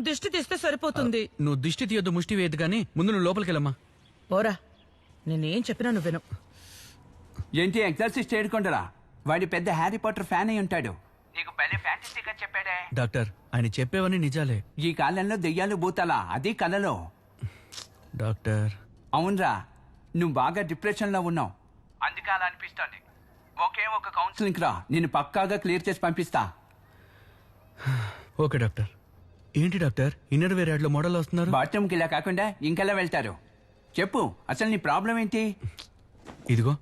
దిష్టి తీస్తే సరిపోతుంది. నువ్వు దిష్టి తీయొద్దు, ముష్టి వేయద్దు కానీ ముందు నువ్వు లోపలికి వెళ్ళమ్మా. పోరా, నేనేం చెప్పినా నువ్వు విను. ఏంటి ఎగ్జార్సిస్ట్ చేయకుండా వాడి పెద్ద హ్యారీ పాటర్ ఫ్యాన్ అయి ఉంటాడు. నీకు పెళ్లి ఫ్యాంటసీగా చెప్పాడే. డాక్టర్, ఆయన చెప్పేవన్నీ నిజాలే. ఈ కాలంలో దెయ్యాలు భూతాలా, అది కలలో. డాక్టర్, అవునరా, నువ్వు బాగా డిప్రెషన్ లో ఉన్నావు, అందుకే అలా అనిపిస్తోంది. ఒకే ఒక కౌన్సిలింగ్ రా, నేను పక్కాగా క్లియర్ చేసి పంపిస్తా. Okay doctor. ఏంటి డాక్టర్, ఇన్నర్ వేర్ యాడ్ లో మోడల్ వస్తున్నారు? బాత్రూమ్కి ఇలా కాకుండా ఇంకెలా వెళ్తారు? చెప్పు, అసలు నీ ప్రాబ్లం ఏంటి? ఇదిగో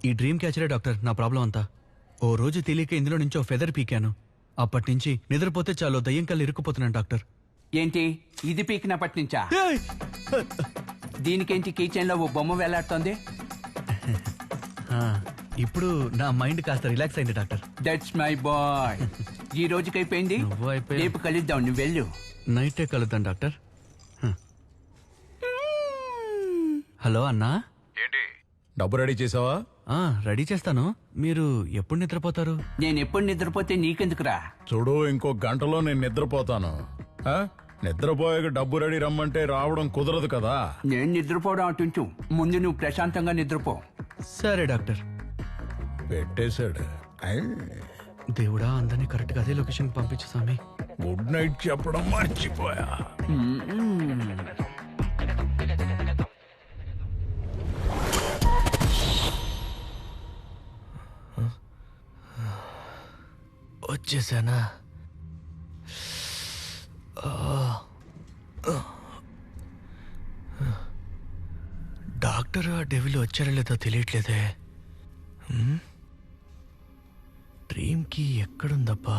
ఈ డ్రీమ్ క్యాచరే డాక్టర్ నా ప్రాబ్లం అంతా. ఓ రోజు తెలియక ఇందులో నుంచి ఓ ఫెదర్ పీకాను. అప్పటి నుంచి నిద్రపోతే చాలు దయ్యం కళ్ళు ఇరుక్కుపోతున్నాను డాక్టర్. ఏంటి ఇది పీకినప్పటి నుంచా? దీనికేంటి కిచెన్ లో ఓ బొమ్మ వేలాడుతోంది? ఇప్పుడు నా మైండ్ కాస్త రిలాక్స్ అయింది డాక్టర్. That's my boy. ఈ రోజుకి అయిపోయింది, నువ్వు అయిపోయావు. రేపు కలుద్దాం, నువ్వు వెళ్ళు. నైటే కలుద్దాం డాక్టర్. హలో అన్నా. ఏంటి డబ్బు రెడీ చేసావా? రెడీ చేస్తాను. మీరు ఎప్పుడు నిద్రపోతారు? నేను ఎప్పుడు నిద్రపోతే నీకెందుకురా? చూడు, ఇంకో గంటలో నేను నిద్రపోతాను. నిద్రపోయాక డబ్బు రెడీ రమ్మంటే రావడం కుదరదు కదా. నేను నిద్రపోవడం అటుంచు, ముందు నువ్వు ప్రశాంతంగా నిద్రపో. సరే డాక్టర్. పెట్టేశాడు. దేవుడా, అందరినీ కరెక్ట్ గా అదే లొకేషన్ పంపించు స్వామి. గుడ్ నైట్ చెప్పడం మర్చిపోయా. వచ్చేసానా? డాక్టర్ ఆ డెవిల్ వచ్చారో లేదో తెలియట్లేదే. డ్రీమ్ కి ఎక్కడుందబ్బా?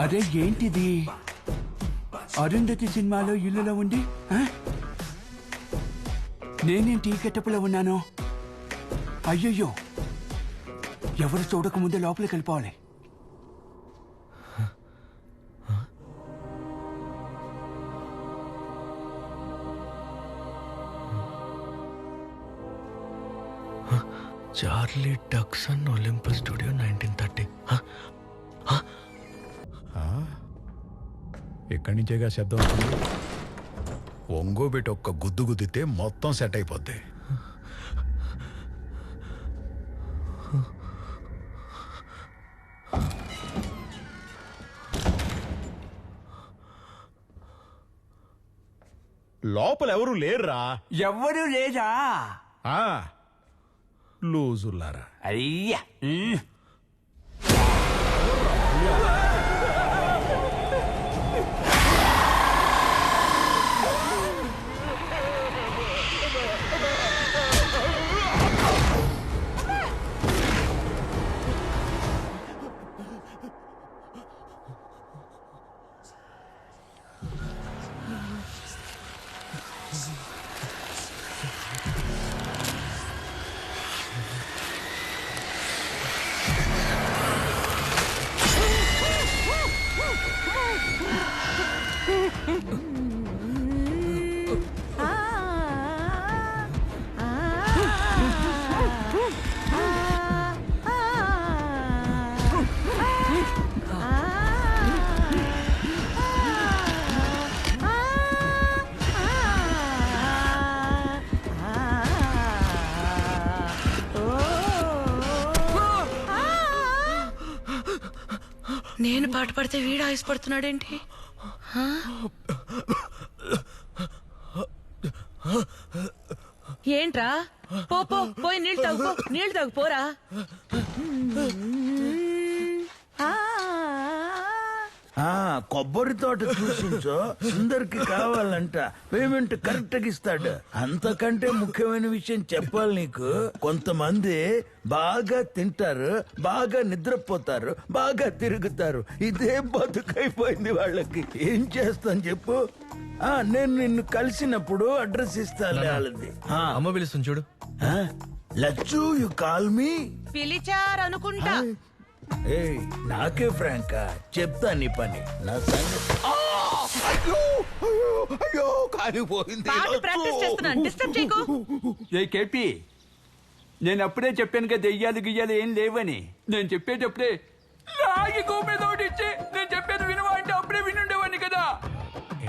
అరే ఏంటిది? అరుంధతి సినిమాలో ఇల్లులో ఉండి నేనేంటి ఈ గెటప్లో ఉన్నాను? అయ్యయ్యో, ఎవరు చూడకముందే లోపలికి వెళ్ళిపోవాలి. Charlie Duxon Olympus studio 1930. ఎక్కడి నుంచేగా శబ్దం వస్తుంది. ఒంగోబెట్టి ఒక్క గుద్దు గుద్దితే మొత్తం సెట్ అయిపోద్ది. లోపల ఎవరు లేరురా. ఎవరు లేదా? లూజులారా. అయ్యా, నేను పాట పడితే వీడు ఆయుష్పడుతున్నాడేంటి? ఏంట్రా? పోయి నీళ్ళు తాగు, నీళ్ళు తాగు, పోరా. కొబ్బరి తోట చూసించో సుందర్కి కావాలంట పేమెంట్ కరెక్ట్ గా ఇస్తాడు. అంతకంటే ముఖ్యమైన విషయం చెప్పాలి నీకు. కొంతమంది బాగా తింటారు, బాగా నిద్రపోతారు, బాగా తిరుగుతారు. ఇదే బతుకైపోయింది వాళ్ళకి. ఏం చేస్తాను చెప్పు? నేను నిన్ను కలిసినప్పుడు అడ్రస్ ఇస్తాను వాళ్ళది. అమ్మ పిలుస్తుంది చూడు. Lachchu you call me. పిలిచారనుకుంటా. ఏయ్, నాకే ఫ్రాంకా చెప్తా నీ పని. నా సంగతి అయ్యో అయ్యో అయ్యో కాలిపోయింది. పాట ప్రాక్టీస్ చేస్తున్నాను, డిస్టర్బ్ చేయకు. ఏ కేపీ, నేను అప్పుడే చెప్పాను కదా దెయ్యాలు గియ్యాలు ఏం లేవని. నేను చెప్పేటప్పుడే రాగి గోపేదోటిచ్చి నేను చెప్పేది వినవా అంటే అప్పుడే వినుండేవాడిని కదా.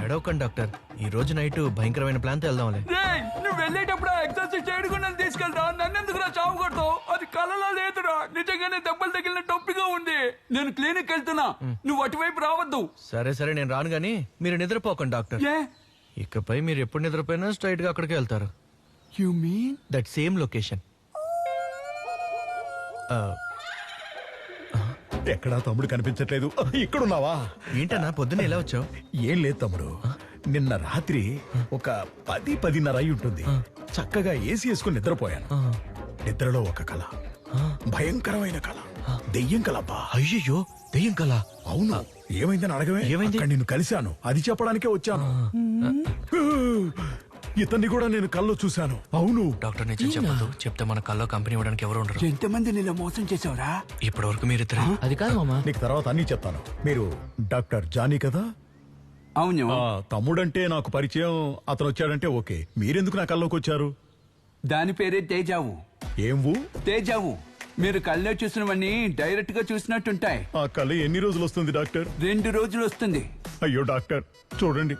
ఏడవకండి డాక్టర్, ఈ రోజు నైట్ భయంకరమైన ప్లాన్తో వెళ్దాంలే. రేయ్, నువ్వు వెళ్ళేటప్పుడు ఎక్సర్సైజ్ చేయడానికి నన్ను తీసుకెళ్తా. నన్నెందుకురా చావు కొడతావు? అది కలలో లేదురా, నిజంగానే దెబ్బలు తగిలిన టొప్పిగా ఉంది. నేను క్లినిక్ వెళ్తున్నా, నువ్వు అటువైపు రావద్దు. సరే సరే, నేను రాను గానీ మీరు నిద్రపోకండి డాక్టర్. ఏ ఇకపై మీరు ఎప్పుడు నిద్రపోయినా స్ట్రైట్ గా అక్కడికి వెళ్తారు. You mean that same location. ఎక్కడా తమ్ముడు కనిపించట్లేదు. ఇక్కడున్నావా? ఏంటన్నా పొద్దున్న ఎలా వచ్చావు? ఏం లేదు తమ్ముడు, నిన్న రాత్రి ఒక 10-10:30 అయి ఉంటుంది. చక్కగా ఏసీ వేసుకుని నిద్రపోయాను. నిద్రలో ఒక కళ, భయంకరమైన కళ, దెయ్యం కళ. అయ్యయ్యో, దెయ్యం కల? అవును. ఏమైందని అడగవే. ఏమైంది? అక్కడ నిన్ను కలిశాను, అది చెప్పడానికే వచ్చాను. ఇతన్ని కూడా నేను కల్లో చూశాను. అవును. డాక్టర్ నిజం చెప్పదు, చెప్తే మన కల్లో కంపెనీ ఇవ్వడానికి ఎవరు ఉండరు. ఎంతమంది నిన్న మోసం చేసావురా? ఇప్పటి వరకు మీరిద్దరు. అది కాదు మామా. నీకు తర్వాత అన్ని చెప్తాను. మీరు డాక్టర్ జానీ కదా? అవును. తమ్ముడంటే నాకు పరిచయం, అతను వచ్చాడంటే ఓకే. మీరెందుకు నా కల్లోకి వచ్చారు? దాని పేరే తేజావు. ఏం తేజావు. మీరు కల్లో చూసినవన్నీ డైరెక్ట్ గా చూసినట్టుంటాయి. ఆ కళ ఎన్ని రోజులు వస్తుంది డాక్టర్? 2 రోజులు వస్తుంది. అయ్యో డాక్టర్, చూడండి,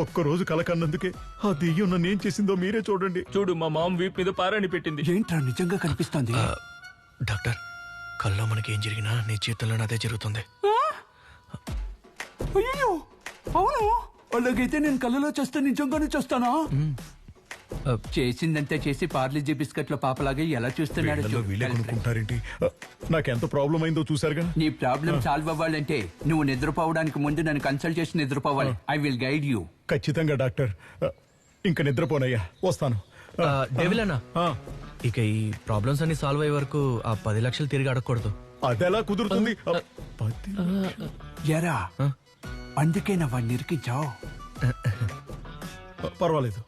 ఒక్కరోజు కల కన్నందుకే ఆ దెయ్యం నన్ను ఏం చేసిందో మీరే చూడండి. చూడు, మా మామ వీప్ మీద పారాని పెట్టింది. ఏంట్రా నిజంగా కనిపిస్తోంది? డాక్టర్, కల్లో మనకి ఏం జరిగినా నీ చేతుల్లో అదే జరుగుతుంది. అయ్యో, అవును. అలాగైతే నేను కళ్ళలో చేస్తే నిజంగానే చూస్తానా? చేసిందంతా చేసి పార్లీజీ బిస్కెట్ల పాపలాగా ఎలా చూస్తున్నాడు వీళ్ళలో చూడు. వీళ్ళే కొనుక్కుంటారేంటి? నాకెంత ప్రాబ్లం అయిందో చూసారుగా. నీ ప్రాబ్లం సాల్వ్ అవ్వాలంటే నువ్వు నిద్రపోవడానికి ముందు నన్ను కన్సల్ట్ చేసి నిద్రపోవాలి. I will guide you. ఖచ్చితంగా డాక్టర్. ఇంకా నిద్రపోనయ్యా, వస్తాను. డెవిల్ అన్నా, ఇక ఈ ప్రాబ్లమ్స్ అన్ని సాల్వ్ అయ్యే వరకు ఆ 10 లక్షలు తిరిగి అడగకూడదు. అదెలా కుదురుతుంది? ఎరా, అందుకే నా వాడిని ఇరికించావు. పర్వాలేదు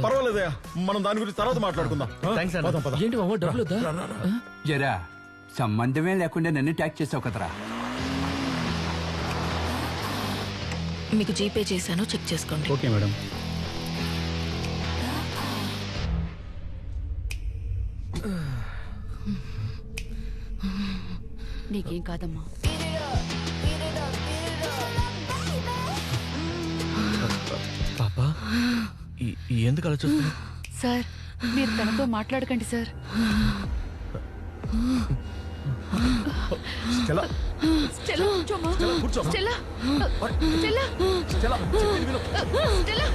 పర్వాలేదయ్యా, మనం దాని గురించి తర్వాత మాట్లాడుకుందాం. థాంక్స్ అన్న. పదం, పదం. ఏంటి మామ, డబ్బులు వద్దా? జరా, సంబంధమే లేకుండా నన్ను ట్యాక్ చేసావు కదరా. మీకు జీపే చేశాను, చెక్ చేసుకోండి. Okay madam. నీకేం కాదమ్మా. పాపా, ఎందుకు అలా చూస్తున్నా? సార్, మీరు తనతో మాట్లాడకండి సార్. స్టెల్లా, స్టెల్లా, కూర్చోమ్మా. కూర్చోమ్మా. స్టెల్లా, స్టెల్లా, స్టెల్లా, చెప్పేది విను. Stella.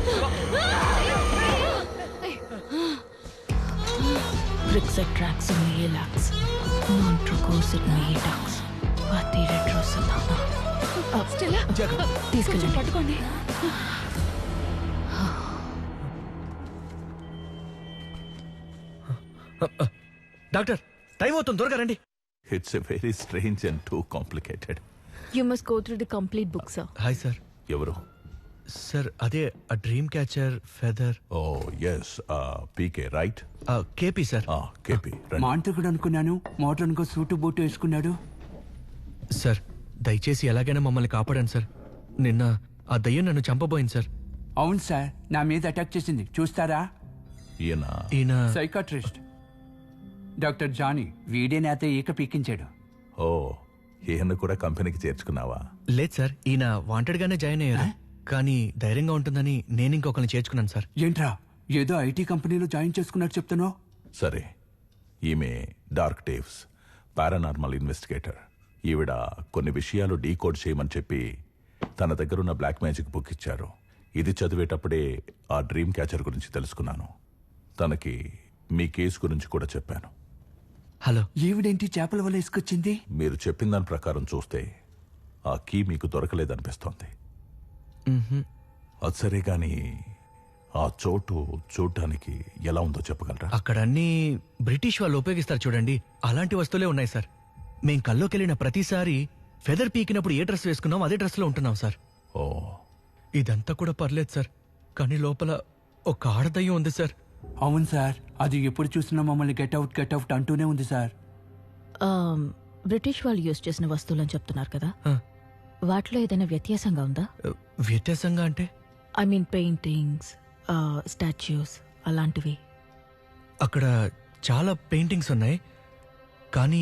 Brixatrax Mielax, Montrocosid Mietax, Pati Retrosatana. Stella, తీసుకెళ్ళండి. పట్టుకోండి. డాక్టర్, టైం అవుతుంది, త్వరగా రండి. It's a very strange and too complicated. You must go through the complete book, sir. Hi sir. ఎవరు? సార్, అదే ఆ dream catcher feather. Oh, yes, PK, right? KP sir. KP. రండి. మాంత్రికుడు అనుకున్నాను, మోడర్న్ గా సూటు బూటు వేసుకున్నాడు. Sir, దయచేసి ఎలాగైనా మమ్మల్ని కాపాడండి సార్. నిన్న ఆ దయ్యం నన్ను చంపబోయింది సార్. అవును సార్, నా మీద అటాక్ చేసింది. చూస్తారా? ఈయన సైకాట్రిస్ట్ డాక్టర్ జానీ. వీడే నాతో ఈక పీకించాడు. ఓ, ఈయన కూడా కంపెనీకి చేర్చుకున్నావా? లేదు సార్, ఈయన వాంటెడ్ గానే జాయిన్ అయ్యారు. కానీ ధైర్యంగా ఉంటుందని నేను ఇంకొకరిని చేర్చుకున్నాను సార్. ఏంట్రా, ఏదో ఐటీ కంపెనీలో జాయిన్ చేసుకున్నట్టు చెప్తున్నావు? సరే, ఈమె డార్క్ టేవ్స్, పారానార్మల్ ఇన్వెస్టిగేటర్. ఈవిడ కొన్ని విషయాలు డీకోడ్ చేయమని చెప్పి తన దగ్గరున్న బ్లాక్ మ్యాజిక్ బుక్ ఇచ్చారు. ఇది చదివేటప్పుడే ఆ డ్రీమ్ క్యాచర్ గురించి తెలుసుకున్నాను. తనకి మీ కేసు గురించి కూడా చెప్పాను. హలో. ఈవిడేంటి చేపల వల్ల ఇసుకొచ్చింది? మీరు చెప్పిన దాని ప్రకారం చూస్తే ఆ కీ మీకు దొరకలేదనిపిస్తోంది. మ్హూ. అది సరే గాని ఆ చోటు చూడ్డానికి ఎలా ఉందో చెప్పగలరా? అక్కడ అన్ని బ్రిటిష్ వాళ్ళు ఉపయోగిస్తారు చూడండి, అలాంటి వస్తువులే ఉన్నాయి సార్. మేం కల్లోకెళ్ళిన ప్రతిసారి ఫెదర్ పీకినప్పుడు ఏ డ్రెస్ వేసుకున్నాం అదే డ్రెస్ లో ఉంటున్నాం సార్. ఓ, ఇదంతా కూడా పర్లేదు సార్, కానీ లోపల ఒక ఆడదయ్యం ఉంది సార్. అవును సార్, అది ఎప్పుడు చూసినా మమ్మల్ని గెట్ అవుట్ అంటూనే ఉంది సార్. బ్రిటిష్ వాళ్ళు యూజ్ చేసిన వస్తువులని చెప్తున్నారు కదా, ఆ, వాటిలో ఏదైనా వ్యత్యాసంగా ఉందా? వ్యత్యాసంగా అంటే? ఐ మీన్ పెయింటింగ్స్, స్టాచ్యూస్ అలాంటివి. అక్కడ చాలా పెయింటింగ్స్ ఉన్నాయి, కానీ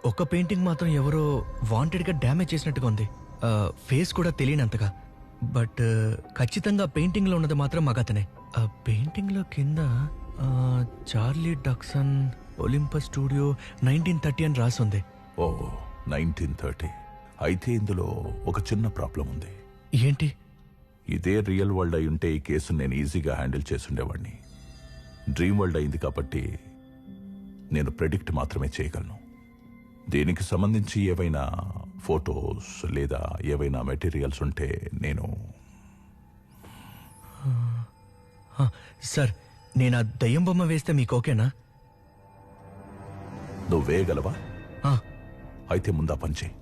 ఒక పెయింటింగ్ మాత్రం ఎవరో వాంటెడ్గా డ్యామేజ్ చేసినట్టుగా ఉంది. ఫేస్ కూడా తెలియనంతగా. బట్ ఖచ్చితంగా పెయింటింగ్లో ఉన్నది మాత్రం మగతనే. ఆ పెయింటింగ్లో కింద చార్లీ డక్సన్ ఒలింపస్ స్టూడియో 1930 అని రాసుంది. ఓ 1930. అయితే ఇందులో ఒక చిన్న ప్రాబ్లం ఉంది. ఏంటి? ఇదే రియల్ వరల్డ్ అయి ఉంటే ఈ కేసును నేను ఈజీగా హ్యాండిల్ చేసుండేవాడిని. డ్రీమ్ వరల్డ్ అయింది కాబట్టి నేను ప్రెడిక్ట్ మాత్రమే చేయగలను. దీనికి సంబంధించి ఏవైనా ఫొటోస్ లేదా ఏవైనా మెటీరియల్స్ ఉంటే నేను... సార్, నేను ఆ దయ్యం బొమ్మ వేస్తే మీకు ఓకేనా? నువ్వు వేయగలవా? ఆ, అయితే ముందా పని చేయి.